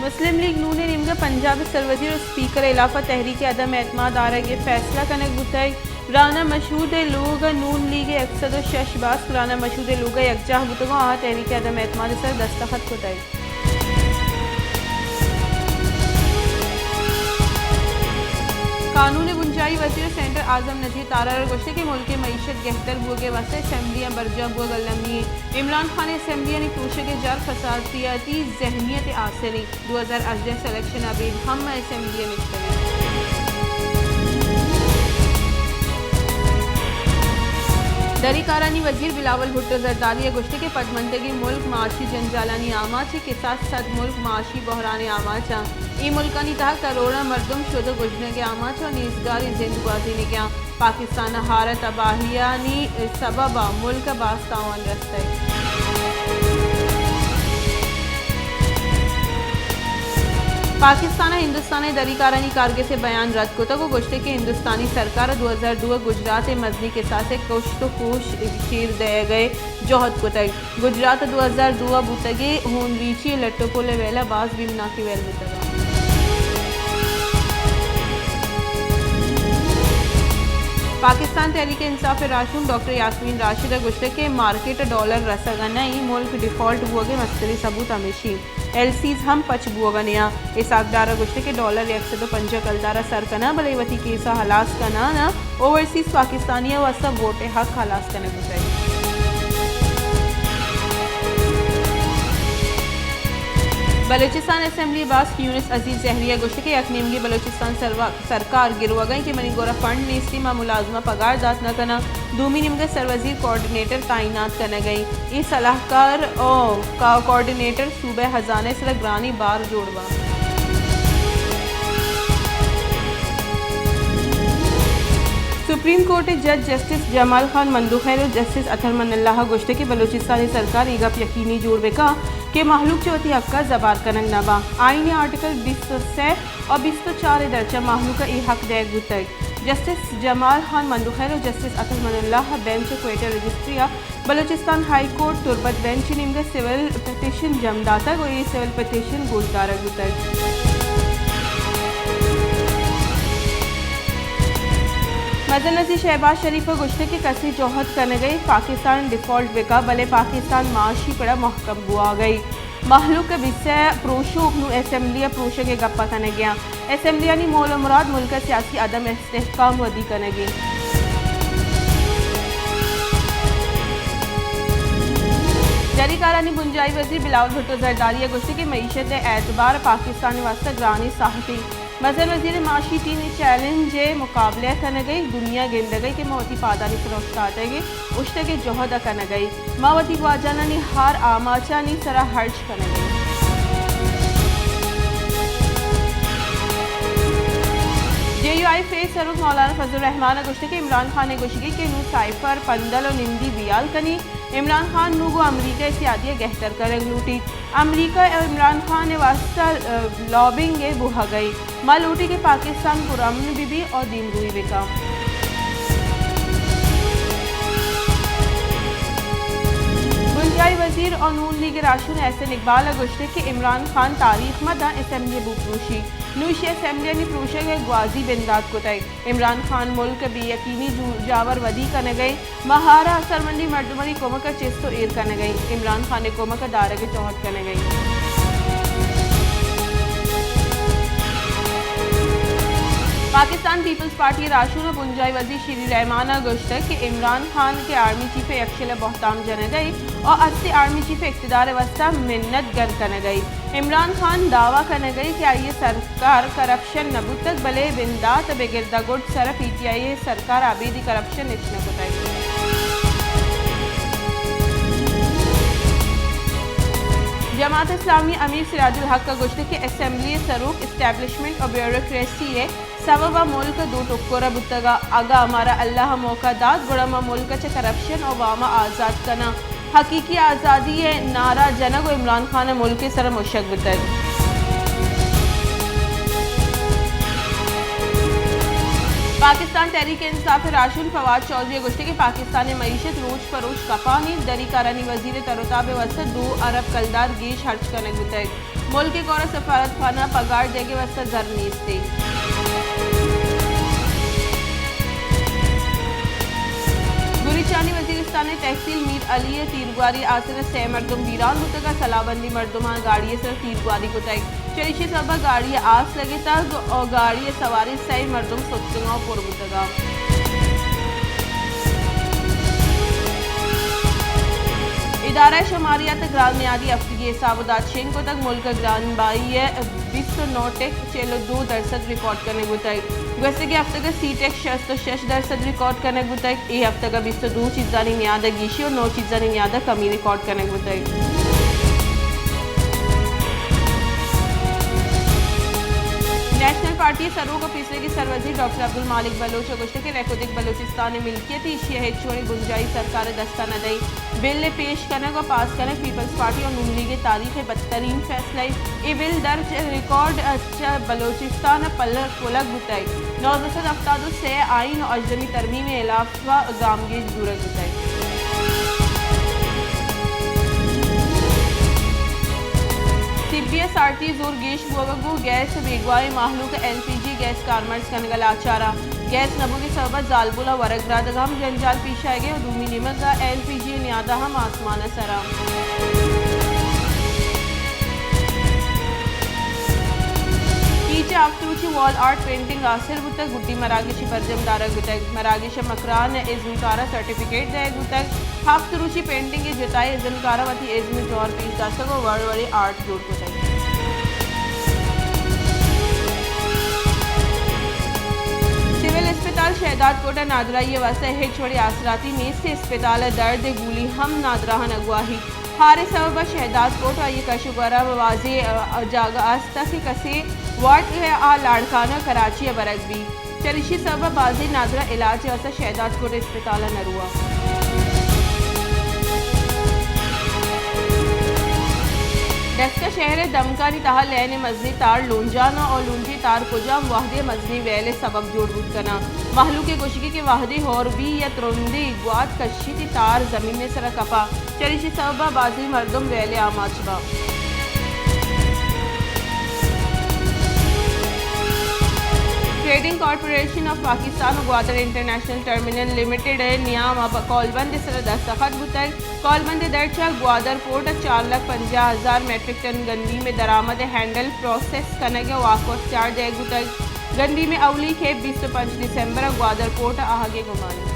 मुस्लिम league नून निम्गा पंजाब सरवजीर और speaker इलाफा तहरीक अदम एतमाद आरगे फैसला कनक बुतई राना मशहूद लोग नून लीग अक्सद शशबास राना मशहूद लोग यकजाह बुतगो आहा तहरीक अदम एतमाद सर दस्तखत कुतई कानून बुंजाई वजीर सेंटर आजम नजीर तारा और गोश्ते के मुल्क के मईशत गहतर बुगे वास्ते असम्बलियाँ बरजा बुआ गलमी इमरान खान असम्बलियाँ ने पूछे के जार फसादियाती जहनीत आसरी 2018 सलेक्शन अबीद हम असम्बलियाँ मिश्तरी दरी कारानी वजीर बिलावल भुट्टो जरदारी गोश्ते के पदमंदगी मुल्क माशी जंजालानी आमाची के साथ साथ मुल्क माशी बहरान आमाचा ई मुल्कानी तह करोड़ा मरदम शुद्ध गुजने के आमाचा नीजगारी जिंदबाजी ने क्या पाकिस्तान हारत अबाहियानी सबबा मुल्क बास्तावन रस्ते पाकिस्तान हिंदुस्तान दरीकारानी कारगे से बयान रद्द को तक गोश्ते के हिंदुस्तानी सरकार 2002 गुजरात मजनी के साथ कोश तो कोश शीर दे गए जोहद को तक गुजरात 2002 बुतगे हून रीची लट्टोपोले वेला बाज बिमना की वेल बुतगा पाकिस्तान तहरीक इंसाफ राशून डॉक्टर यास्मीन राशिद गुश्ते के मार्केट डॉलर रसगनई मुल्क डिफॉल्ट हुए मस्तरी सबूत अमेशी एलसीज हम पच बुआगनिया इसाकदारा गुश्ते के डॉलर 105 कलदारा सरकना बलेवती केसा हलास कना ना ओवरसीज पाकिस्तानिया वसा वोटे हक हलास कने गुजराई बलूचिस्तान असम्बली बास यूनिस अजीज जहरिया गुश्ते के यकनीमगी बलूचिस्तान सरकार गिरवा गई कि मनीगोरा फंड ने इस्तीमा मुलाजमा पगार दात न करना दूमी निमगे सरवजीर कोऑर्डिनेटर तैनात करने गई इस सलाहकार का कोऑर्डिनेटर सूबे हजाने से ग्रानी बार जोड़वा सुप्रीम कोर्ट जज जस्टिस जमाल खान मंदुखैर और जस्टिस अतहर अल्लाह गोश्ते की बलूचिस्तानी सरकार ईगप यकीनी जोड़वे का कि महलूक चौथी हक्का जबार कनंग नबा आईनी आर्टिकल 20 और 24 दर्जा महलूक का हक देग गुतक जस्टिस जमाल खान मंदुखैर और जस्टिस अतहर अल्लाह बेंच क्वेटर रजिस्ट्रिया बलूचिस्तान हाई कोर्ट तुरबत बेंच निम्गे सिविल पिटिशन जमदाता और ये सिविल पिटिशन गोशदारा गुतक मदनजी शहबाज शरीफ गुश्ते के कसी जोहद करने गई पाकिस्तान डिफॉल्ट विका भले पाकिस्तान माशी पड़ा महकम बुआ गई महलूक के विषय प्रोशो असम्बलिया प्रोशो के गप्पा करने गया असम्बलिया नी मोल मुराद मुल्क सियासी अदम इस्तेहकाम वदी करने गई जरी कारानी बुंजाई वजीर बिलावल भुट्टो जरदारी गुश्ते की मईशत एतबार पाकिस्तान वास्ते ग्रानी साहती मजर वजीर माशी टीम चैलेंज मुकाबले करने गई दुनिया गेंद गई कि मवती पादानी फरोख्ताते गई उश्ते के जोहद करने गई मावती वाजाना ने हार आमाचा ने सरा हर्ज करने गई JUI फेस सरूफ मौलाना फजल रहमान गुश्ते के इमरान खान ने गुश्गी के नू साइफर पंदल और निंदी बियाल कनी इमरान खान नूगो अमरीका सियादिया गहतर कर लूटी अमरीका और इमरान खान ने वास्ता लॉबिंग बुहा गई माँ लूटी के पाकिस्तान पुरमन बीबी और दीन रुई बिका बुंजाई वजीर और नून लीग राशून एहसन इकबाल गुश्ते के इमरान खान तारीख मदा असम्बली बुप्रूशी नूशी असम्बली ने प्रूशे के ग्वाजी बिंदाद को तय इमरान खान मुल्क बेयकीनी जावर वदी करने गई महारा असरमंदी मर्दमनी कोमक का चेस्तो एर करने गई इमरान खान ने कोमक का दारा के चौहद करने गई पाकिस्तान पीपल्स पार्टी राशून बुंजाई वजीर श्री रहमाना गुश्ते के इमरान खान के आर्मी चीफ अक्षल बहताम जने गई और अस्सी आर्मी चीफ इक़्तिदार वस्ता मिन्नत गर करने गई इमरान खान दावा करने गई कि आई सरकार करप्शन नबूत तक भले बिंदात बेगिरदा गुट सर PTI सरकार आबीदी करप्शन इच्छने को जमात इस्लामी अमीर सिराजुल हक का गुश्ते के असम्बली सरूक इस्टेब्लिशमेंट और ब्यूरोक्रेसी है सबबा मुल्क दो टुक्कोरा बुतगा आगा हमारा अल्लाह मौका दाद गुड़मा मुल्क च करप्शन और वामा आज़ाद करना हकीकी आज़ादी है नारा जनक इमरान खान मुल्क सर मुशक बुतग पाकिस्तान तहरीक इंसाफ राशून फवाद चौधरी गुश्ते के पाकिस्तान मईशत रोज फरोश कपानी दरी कारानी वजीर तरोताब वसत 2 अरब कलदार गेश हर्ज करने गुतक मुल्क गौर सफारत खाना पगार देगे वस्ता जर नीस्ते गुरीचानी वजीरिस्तान तहसील मीर अली तीरगुआरी आसर से मरदम वीरान बुतगा सलाबंदी मरदमा गाड़ी से तीरगुआरी बुतग चरिशे सबा गाड़ी आस लगे तक और गाड़ी सवारी सही मरदम सुतगा पुर बुतगा इदारा शमारियात ग्रामियादी अफ्रीकी साबुदात शेन को तक मुल्क ग्रान बाई 22.02% रिकॉर्ड करने गुताई वैसे कि हफ्ते का सी-टेक 66% रिकॉर्ड करने गुताई ये हफ्ते का 22 चीज़ानी न्यादा गीशी और 9 चीज़ानी न्यादा कमी रिकॉर्ड करने गुताई नेशनल पार्टी सरों को पीछे की सरवजी डॉक्टर अब्दुल मालिक बलोच गोश्त के रेकोदिक बलोचिस्तान में मिल्कियत इशिया छोड़ी गुंजाई सरकार दस्ता न दई बिल ने पेश करने को पास करने पीपल्स पार्टी और नून लीग तारीख बदतरीन फैसला ये बिल दर्ज रिकॉर्ड अच्छा बलोचिस्तान पलक बुताई 9 से आइन और अजमी तरमीम में इलाफा गामगेज दूर बुताई CPSRT जोर गेश बोगो गैस बेगवाई माहलू का LPG गैस कारमर्स कनगल आचारा गैस नबू के सबब जालबुला वरगरादगम जंजाल पेश आएगे और दूमी निमक का LPG न्यादा हम आसमान सरा आफ्तरूची वॉल आर्ट पेंटिंग आसिर बुतक गुड्डी मरागिश परजम दारा गुतक मरागिश मकरान इज़्नकारा सर्टिफिकेट दे गुतक आफ्तरूची पेंटिंग के जताए इज़्नकारा वती इज़्न जौर पेश दासको वर्ड वाली आर्ट जोड़ गुतक सिविल अस्पताल शहदाद कोटा नादरा ये वास्ते है छोड़ी आसराती नीस से अस्पताल दर्द गुली हम नादराहन अगवाही हारे सबब शहदाद कोट और ये कशुगरा वाजे जागा आस्ता के कसे वार्ड है आ लाड़काना कराची बरक भी चरिशी सबब बाजी नादरा इलाज वास्ता शहदाद कोट अस्पताल नरुआ दस्का शहर दमकानी तहा लेने मजनी तार लोंजाना और लूंजी तार कुजाम वाहदे मजनी वेले सबब जोड़ बुत कना महलू के गुशगी के वाहदे और भी या त्रुंदी गुआत कशी तार जमीन में सरा कपा चरिशी सबब बाजी मर्दम वेले आमाचबा trading corporation of Pakistan Gwadar international terminal limited नियाम अब कॉलबंद सर दस्तखत बुतक कॉलबंद दर्जा ग्वादर पोर्ट 4,50,000 मेट्रिक टन गंदी में दरामद हैंडल प्रोसेस कनगे वाको 4 जय गुतक गंदी में अवली खेप 25 दिसंबर ग्वादर पोर्ट आगे घुमानी